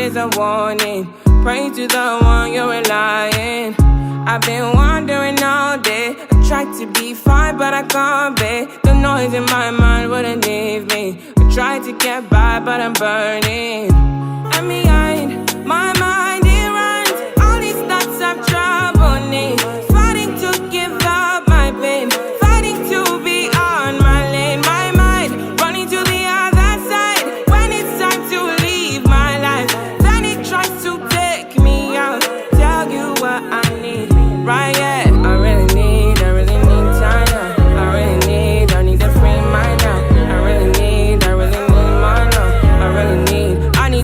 is a warning. Pray to the one you're relying. I've been wandering all day. I tried to be fine, but I can't be. The noise in my mind wouldn't leave me. I tried to get by, but I'm burning.